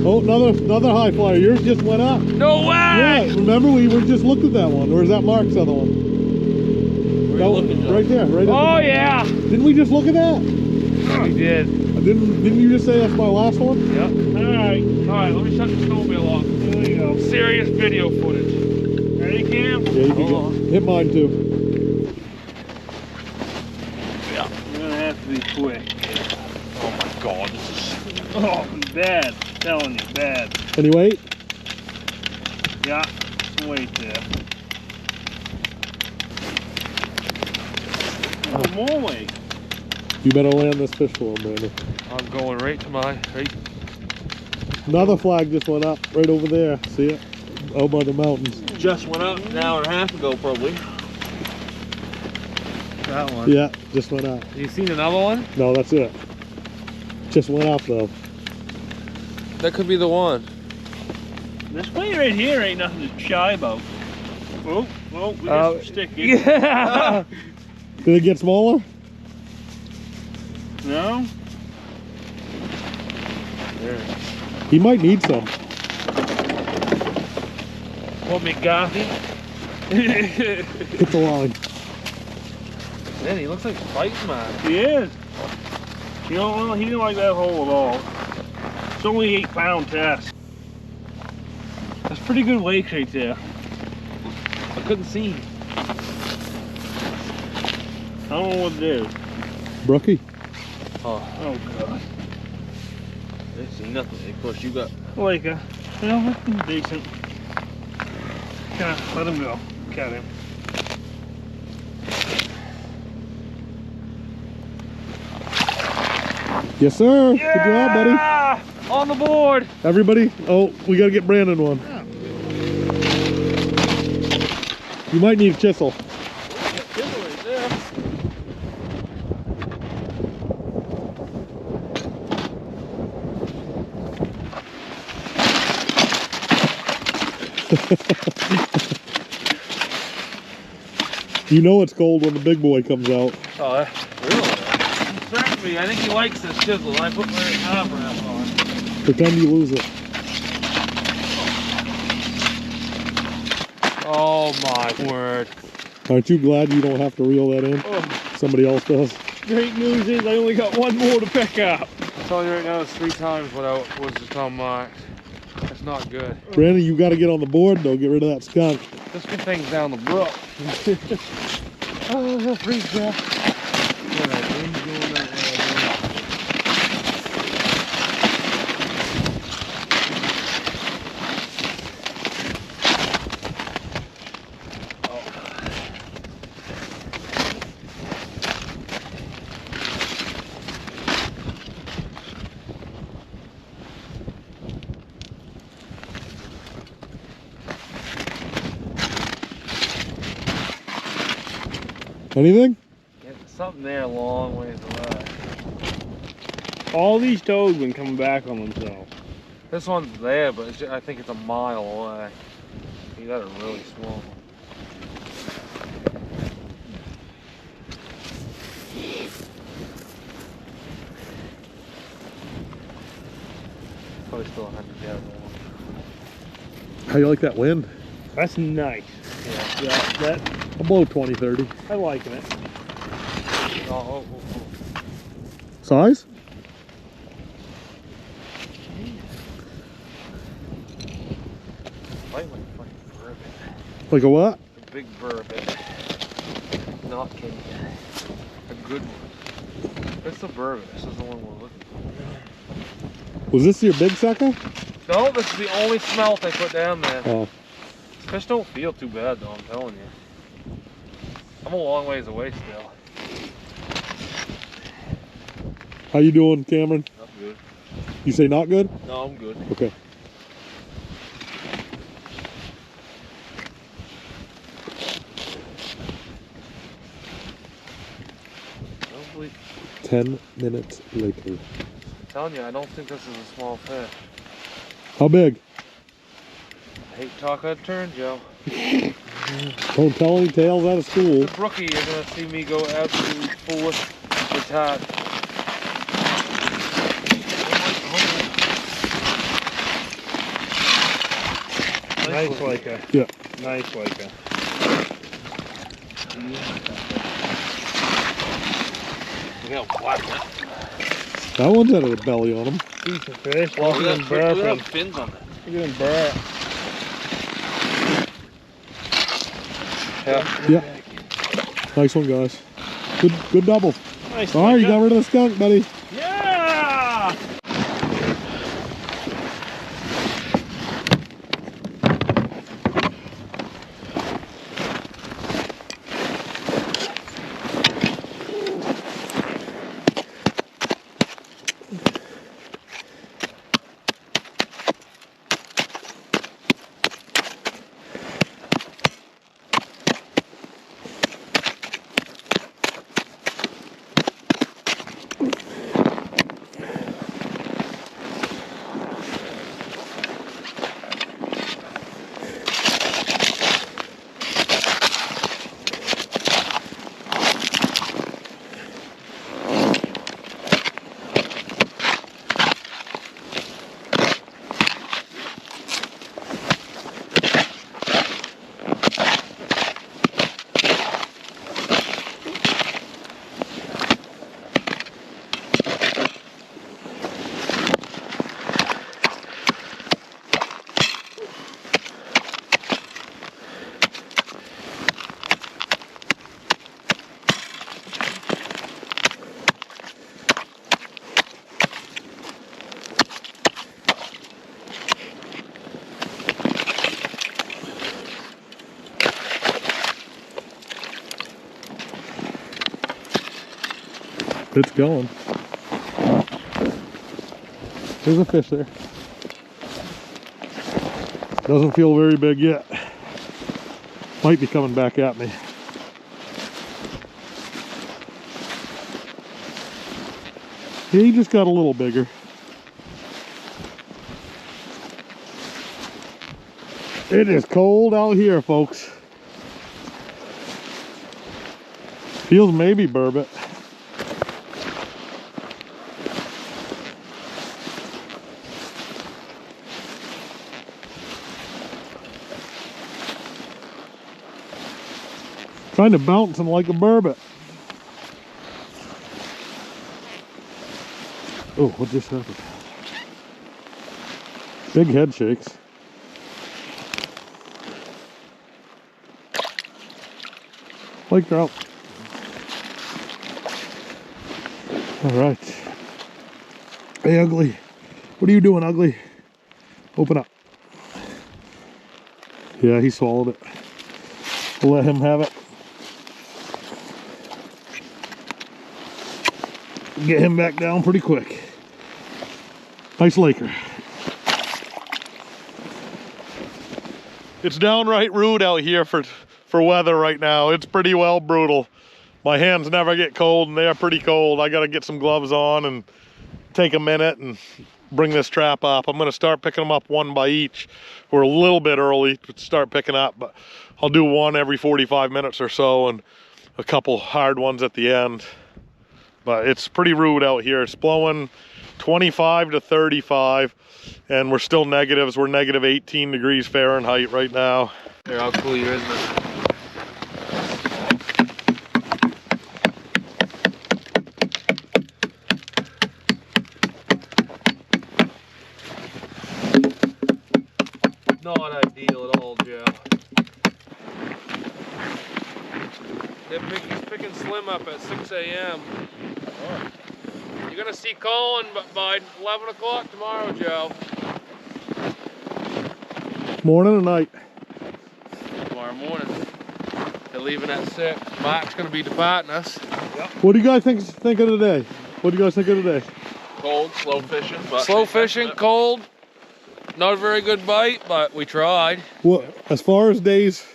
Speaker 5: Oh, another high flyer. Yours just went up.
Speaker 2: No way!
Speaker 5: Yeah, remember we just looked at that one, or is that Mark's other one?
Speaker 4: Where
Speaker 5: That
Speaker 4: you
Speaker 5: one,
Speaker 4: looking, Joe?
Speaker 5: right there, right.
Speaker 3: Oh, yeah.
Speaker 5: Didn't we just look at that?
Speaker 3: We did.
Speaker 5: Didn't you just say that's my last one?
Speaker 3: Yep. Alright, let me shut the snowmobile off. There you go. Serious video footage. Ready, Cam?
Speaker 5: Yeah, you can go. Hit mine too.
Speaker 3: Yeah. You're gonna have to be quick.
Speaker 2: Oh my god, this is...
Speaker 3: Oh, bad. I'm telling you, bad.
Speaker 5: Any weight?
Speaker 3: Yeah, some weight there. Oh, more weight.
Speaker 5: You better land this fish for him, Brandon.
Speaker 2: I'm going right to my... Right.
Speaker 5: Another flag just went up right over there. See it? Oh, by the mountains.
Speaker 4: Just went up an hour and a half ago, probably.
Speaker 2: That one.
Speaker 5: Yeah, just went up.
Speaker 2: You seen another one?
Speaker 5: No, that's it. Just went up though.
Speaker 2: That could be the one.
Speaker 3: This weight right here ain't nothing to shy about. Oh, we got some sticky.
Speaker 2: Yeah!
Speaker 5: Did it get smaller?
Speaker 3: No?
Speaker 5: He might need some.
Speaker 3: Want me Garthy?
Speaker 5: Hit the line.
Speaker 2: Man, he looks like fighting man.
Speaker 3: He is. You know, he didn't like that hole at all. It's only 8-pound test. That's pretty good weight right there.
Speaker 2: I couldn't see.
Speaker 3: I don't know what it is.
Speaker 5: Brookie.
Speaker 3: Oh god.
Speaker 4: I didn't see nothing. Of course, you got.
Speaker 3: Like a, well, decent. Kinda let him go. Cut him.
Speaker 5: Yes, sir. Good job, buddy.
Speaker 2: On the board!
Speaker 5: Everybody. Oh, we gotta get Brandon one. You might need a chisel. You know it's cold when the big boy comes out.
Speaker 4: Oh, really? Concerned me. I think he likes this chisel. I put my top wrap on.
Speaker 5: Pretend you lose it.
Speaker 2: Oh my word.
Speaker 5: Aren't you glad you don't have to reel that in?
Speaker 3: Oh,
Speaker 5: Somebody else does.
Speaker 3: great news is I only got one more to pick up.
Speaker 2: I'm telling you right now, it's 3 times without was the on marks. That's not good.
Speaker 5: Brandon, you got to get on the board though. Get rid of that skunk.
Speaker 2: Let's get things down the brook. Oh, that freeze back.
Speaker 5: Anything?
Speaker 2: Something there a long ways away.
Speaker 3: All these toads been coming back on themselves.
Speaker 2: This one's there, but it's I think it's a mile away. You got it really small. Probably still 100 yards long.
Speaker 5: How you like that wind?
Speaker 3: That's nice. Yeah, that
Speaker 5: I'm below 20, 30.
Speaker 3: I liking it.
Speaker 2: Oh.
Speaker 5: Size?
Speaker 2: Fight like a fucking burbot.
Speaker 5: Like a what?
Speaker 2: A big burbot. Not king. A good one. It's the burbot. This is the one we're looking for.
Speaker 5: Was this your big sucker?
Speaker 2: No, this is the only smelt I put down there.
Speaker 5: Oh.
Speaker 2: Fish don't feel too bad though, I'm telling you. I'm a long ways away still.
Speaker 5: How you doing, Cameron?
Speaker 2: Not good.
Speaker 5: You say not good?
Speaker 2: No, I'm good.
Speaker 5: Okay.
Speaker 2: Probably,
Speaker 5: 10 minutes later.
Speaker 2: I'm telling you, I don't think this is a small fish.
Speaker 5: How big?
Speaker 2: I hate to talk out of turn, Joe.
Speaker 5: Don't tell any tales out of school.
Speaker 2: The brookie, you're gonna see me go absolutely foolish retard.
Speaker 3: Nice like a.
Speaker 5: Yeah.
Speaker 3: Nice like a.
Speaker 2: Look how flat that.
Speaker 5: That one's had a belly on him.
Speaker 3: Decent fish.
Speaker 2: Look
Speaker 3: Look
Speaker 2: at
Speaker 3: at them
Speaker 2: that, look at
Speaker 3: burping.
Speaker 2: them fins on that.
Speaker 3: Look at them burp.
Speaker 2: Yeah.
Speaker 5: Yeah. Nice one, guys. Good double.
Speaker 3: Nice.
Speaker 5: All right,
Speaker 3: like
Speaker 5: you got rid of the skunk, buddy.
Speaker 3: Yeah!
Speaker 5: It's going. There's a fish there. Doesn't feel very big yet. Might be coming back at me. He just got a little bigger. It is cold out here, folks. Feels maybe burbot. Kind of bouncing like a burbot. Oh, what just happened? Big head shakes. Lake trout. All right. Hey, Ugly. What are you doing, Ugly? Open up. Yeah, he swallowed it. We'll let him have it. Get him back down pretty quick. Nice Laker. It's downright rude out here for weather right now. It's pretty well brutal. My hands never get cold and they are pretty cold. I gotta get some gloves on and take a minute and bring this trap up. I'm gonna start picking them up one by each. We're a little bit early to start picking up, but I'll do one every 45 minutes or so and a couple hard ones at the end. But it's pretty rude out here. It's blowing 25 to 35 and we're still negatives. We're negative 18 degrees Fahrenheit right now.
Speaker 2: Here, I'll cool you, isn't it? Not ideal at all, Joe. He's picking slim up at 6 a.m. You're gonna see Colin by 11 o'clock tomorrow, Joe.
Speaker 5: Morning and night.
Speaker 2: Tomorrow morning. They're leaving at 6. Mark's gonna be departing us.
Speaker 5: What do you guys think of today? What do you guys think of today?
Speaker 4: Cold, slow fishing. But
Speaker 2: Slow fishing, cold. Not a very good bite, but we tried.
Speaker 5: Well, as far as days,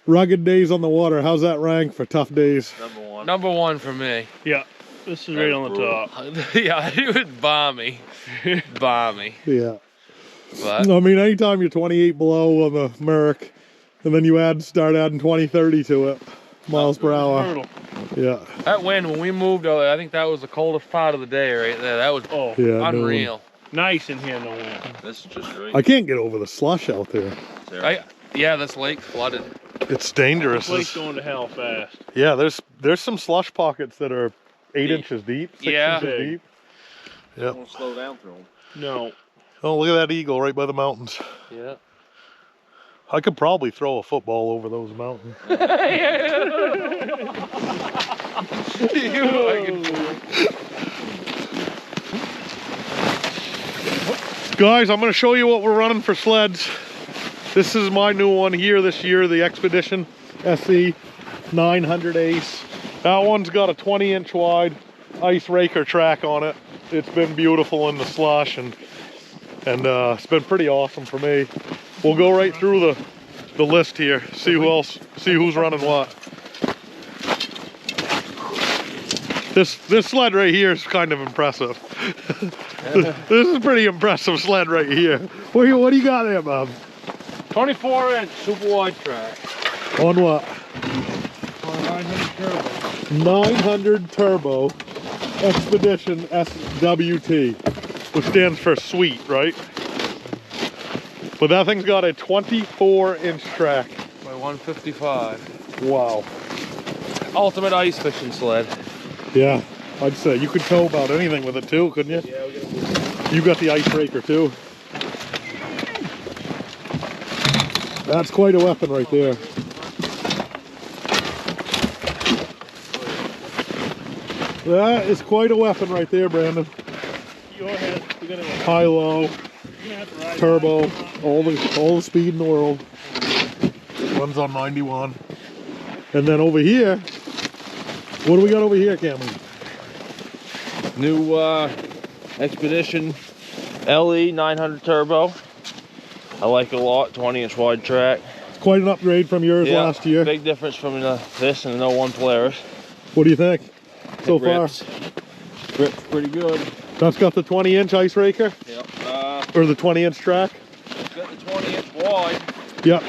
Speaker 5: rugged days on the water, how's that rank for tough days?
Speaker 4: Number one.
Speaker 2: Number one for me.
Speaker 3: Yeah, this is right on the top.
Speaker 2: Yeah, it was balmy. Balmy.
Speaker 5: Yeah.
Speaker 2: But
Speaker 5: I mean, anytime you're 28 below on the Merrick, and then you start adding 20, 30 to it, miles per hour.
Speaker 3: Brutal.
Speaker 5: Yeah.
Speaker 2: that wind, when we moved over there, I think that was the coldest part of the day right there. That was
Speaker 3: Oh,
Speaker 5: Yeah.
Speaker 2: unreal.
Speaker 3: nice in here, no wind.
Speaker 4: This is just right.
Speaker 5: I can't get over the slush out there.
Speaker 2: Yeah, this lake's flooded.
Speaker 5: It's dangerous.
Speaker 3: Place going to hell fast.
Speaker 5: Yeah, there's some slush pockets that are 8
Speaker 2: Deep.
Speaker 5: inches deep, 6
Speaker 2: Yeah.
Speaker 5: inches
Speaker 3: Big.
Speaker 5: deep. Yep.
Speaker 4: Don't slow down through them.
Speaker 3: No.
Speaker 5: Oh, look at that eagle right by the mountains.
Speaker 2: Yeah.
Speaker 5: I could probably throw a football over those mountains. Guys, I'm going to show you what we're running for sleds. This is my new one here this year, the Expedition SE 900 Ace. That one's got a 20-inch wide ice raker track on it. It's been beautiful in the slush and it's been pretty awesome for me. We'll go right through the list here, see who's running what. This sled right here is kind of impressive. This is a pretty impressive sled right here. What do you got there, Bob?
Speaker 2: 24-inch super wide track.
Speaker 5: On what?
Speaker 2: On 900 turbo.
Speaker 5: 900 Turbo Expedition SWT, which stands for sweet, right? But that thing's got a 24-inch track.
Speaker 2: By 155.
Speaker 5: Wow.
Speaker 2: Ultimate ice fishing sled.
Speaker 5: Yeah, I'd say you could tow about anything with it too, couldn't you?
Speaker 2: Yeah, we got
Speaker 5: You got the ice raker too. That's quite a weapon right there. That is quite a weapon right there, Brandon.
Speaker 3: Go ahead. We gotta
Speaker 5: High, low, turbo, all the speed in the world. Runs on 91. And then over here, what do we got over here, Cameron?
Speaker 4: New Expedition LE 900 Turbo. I like it a lot. 20-inch wide track.
Speaker 5: It's quite an upgrade from yours
Speaker 4: Yeah,
Speaker 5: last year.
Speaker 4: Big difference from this and the 01 Polaris.
Speaker 5: What do you think so far?
Speaker 4: Rips pretty good.
Speaker 5: That's got the 20-inch ice raker?
Speaker 4: Yep.
Speaker 5: Or the 20-inch track?
Speaker 4: It's got the 20-inch wide.
Speaker 5: Yep.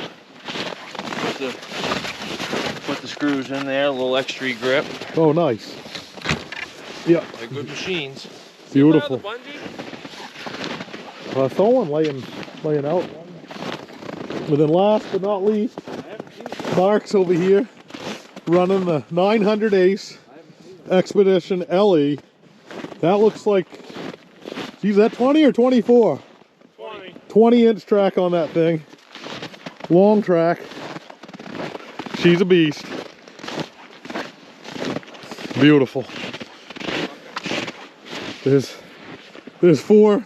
Speaker 4: Put the screws in there, a little extra grip.
Speaker 5: Oh, nice. Yep.
Speaker 2: They're good machines.
Speaker 5: Beautiful.
Speaker 2: The bungee?
Speaker 5: I saw one laying out. And then last but not least, Mark's over here running the 900 Ace Expedition LE. That looks like, geez, that 20 or 24?
Speaker 3: 20.
Speaker 5: 20-inch track on that thing. Long track. She's a beast. Beautiful. There's 4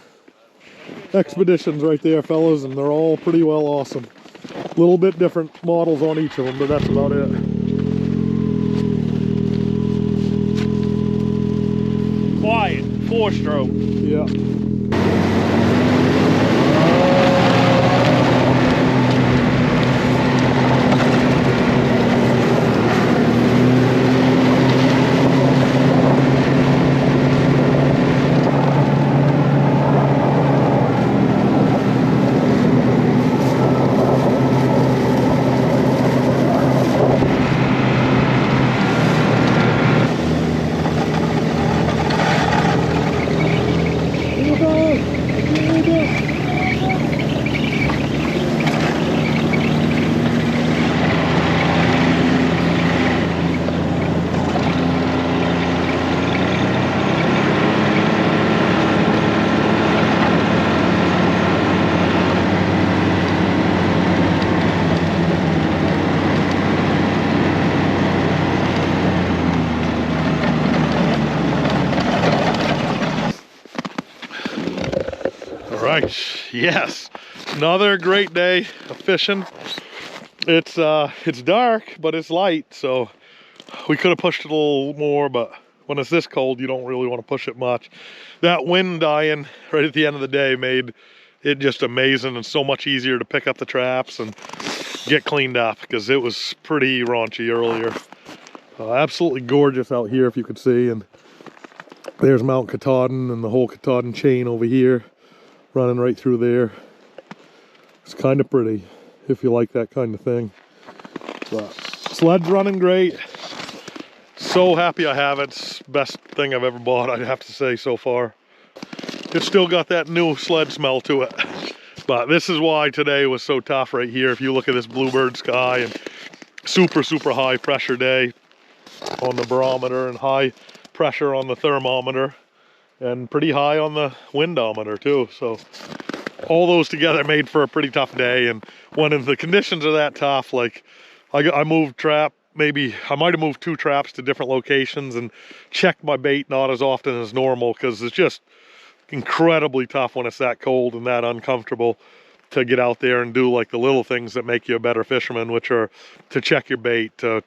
Speaker 5: Expeditions right there, fellas, and they're all pretty well awesome. A little bit different models on each of them, but that's about it.
Speaker 3: Quiet, 4-stroke.
Speaker 5: Yeah. Yes, another great day of fishing. It's dark, but it's light, so we could have pushed it a little more, but when it's this cold, you don't really want to push it much. That wind dying right at the end of the day made it just amazing and so much easier to pick up the traps and get cleaned up, because it was pretty raunchy earlier. Absolutely gorgeous out here, if you could see, and there's Mount Katahdin and the whole Katahdin chain over here, running right through there. It's kind of pretty if you like that kind of thing. But sled's running great. So happy I have it. It's the best thing I've ever bought, I'd have to say, so far. It's still got that new sled smell to it. But this is why today was so tough right here. If you look at this bluebird sky and super, super high pressure day on the barometer and high pressure on the thermometer and pretty high on the windometer too. So all those together made for a pretty tough day. And when the conditions are that tough, like I moved trap, maybe I might have moved 2 traps to different locations and checked my bait not as often as normal, because it's just incredibly tough when it's that cold and that uncomfortable to get out there and do like the little things that make you a better fisherman, which are to check your bait, to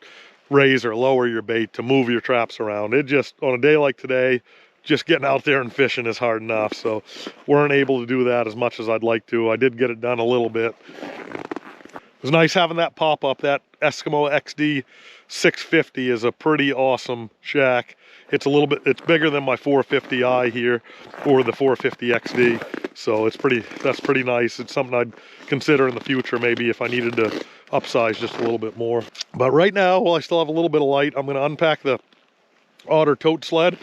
Speaker 5: raise or lower your bait, to move your traps around. It just, on a day like today, just getting out there and fishing is hard enough. So weren't able to do that as much as I'd like to. I did get it done a little bit. It was nice having that pop up. That Eskimo XD 650 is a pretty awesome shack. It's a little bit, it's bigger than my 450i here, or the 450 XD. So it's that's pretty nice. It's something I'd consider in the future, maybe if I needed to upsize just a little bit more. But right now, while I still have a little bit of light, I'm gonna unpack the Otter tote sled,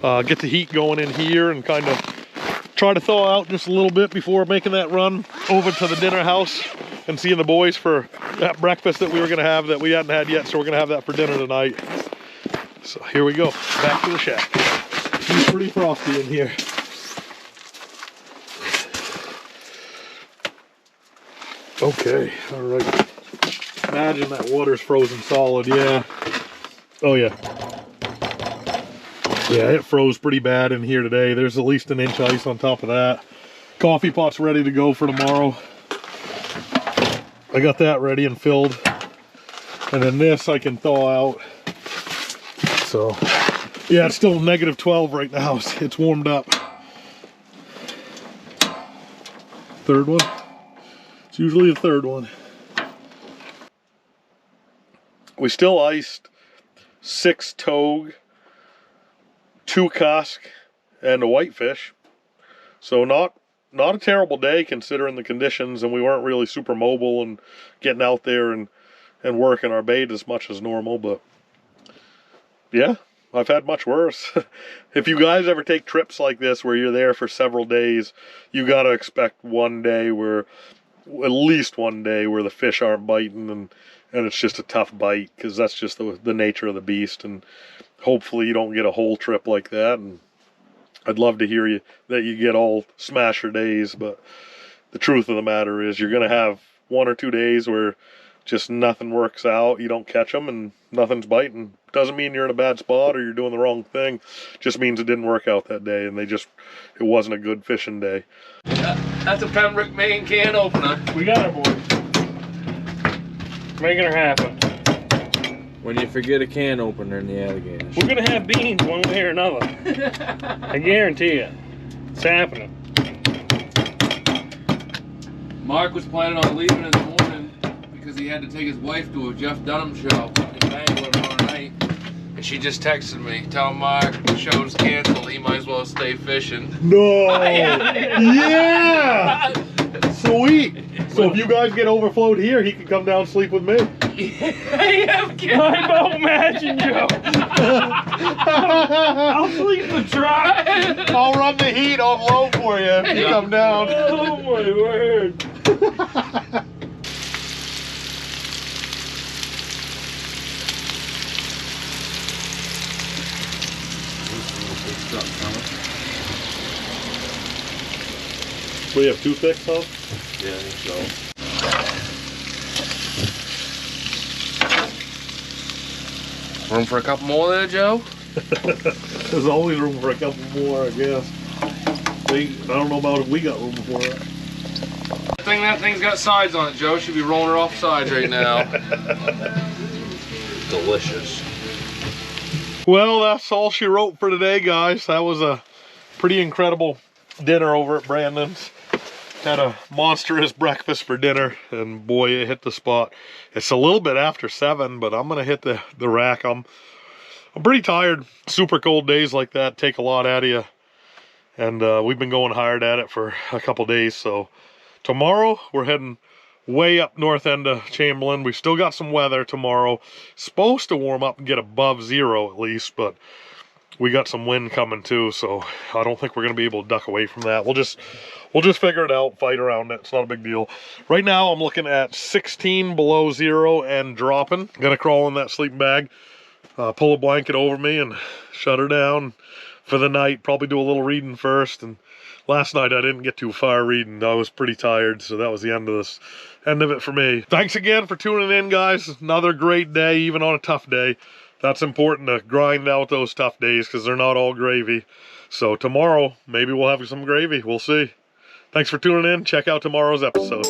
Speaker 5: get the heat going in here, and kind of try to thaw out just a little bit before making that run over to the dinner house and seeing the boys for that breakfast that we were gonna have that we hadn't had yet. So we're gonna have that for dinner tonight. So here we go, back to the shack. It's pretty frosty in here. Okay, all right. Imagine that water's frozen solid, yeah. Oh yeah. Yeah, it froze pretty bad in here today. There's at least an inch ice on top of that. Coffee pot's ready to go for tomorrow. I got that ready and filled. And then this I can thaw out. So, yeah, it's still -12 right now. It's warmed up. Third one. It's usually the third one. We still iced 6 togue, 2 cusk, and a whitefish. So not not a terrible day considering the conditions, and we weren't really super mobile and getting out there and working our bait as much as normal. But yeah, I've had much worse. If you guys ever take trips like this where you're there for several days, you got to expect at least one day where the fish aren't biting and it's just a tough bite, because that's just the nature of the beast. And hopefully you don't get a whole trip like that. And I'd love to hear that you get all smasher days, but the truth of the matter is you're going to have 1 or 2 days where just nothing works out. You don't catch them and nothing's biting. Doesn't mean you're in a bad spot or you're doing the wrong thing. Just means it didn't work out that day and it wasn't a good fishing day.
Speaker 2: That's a Pembroke, Maine can opener.
Speaker 3: We got her, boys. Making her happen.
Speaker 4: When you forget a can opener in the alligators.
Speaker 3: We're gonna have beans one way or another. I guarantee you. It's happening.
Speaker 2: Mark was planning on leaving in the morning because he had to take his wife to a Jeff Dunham show in Bangor tomorrow night. And she just texted me, telling Mark the show's canceled, he might as well stay fishing.
Speaker 5: No! Yeah! Sweet! So if you guys get overflowed here, he can come down and sleep with me.
Speaker 2: Yeah,
Speaker 3: I'm about matching Joe. I'll sleep in the truck.
Speaker 5: I'll run the heat on low for you if you come down.
Speaker 3: Oh my word.
Speaker 5: We have 2 fixed, huh?
Speaker 4: Yeah, I think so.
Speaker 2: Room for a couple more there, Joe?
Speaker 5: There's always room for a couple more, I guess. I don't know about if we got room for it.
Speaker 2: That thing's got sides on it, Joe. Should be rolling her off sides right now.
Speaker 4: Delicious.
Speaker 5: Well, that's all she wrote for today, guys. That was a pretty incredible dinner over at Brandon's. Had a monstrous breakfast for dinner, and boy, it hit the spot. It's a little bit after 7, but I'm gonna hit the rack. I'm pretty tired. Super cold days like that take a lot out of you, and we've been going hard at it for a couple days. So tomorrow we're heading way up north end of Chamberlain. We've still got some weather tomorrow. Supposed to warm up and get above 0 at least, but we got some wind coming too, so I don't think we're gonna be able to duck away from that. We'll just figure it out, fight around it. It's not a big deal. Right now I'm looking at 16 below 0 and dropping. Gonna crawl in that sleeping bag, pull a blanket over me and shut her down for the night. Probably do a little reading first. And last night I didn't get too far reading. I was pretty tired, so that was the end of it for me. Thanks again for tuning in, guys. Another great day, even on a tough day. That's important to grind out those tough days because they're not all gravy. So tomorrow, maybe we'll have some gravy. We'll see. Thanks for tuning in. Check out tomorrow's episode.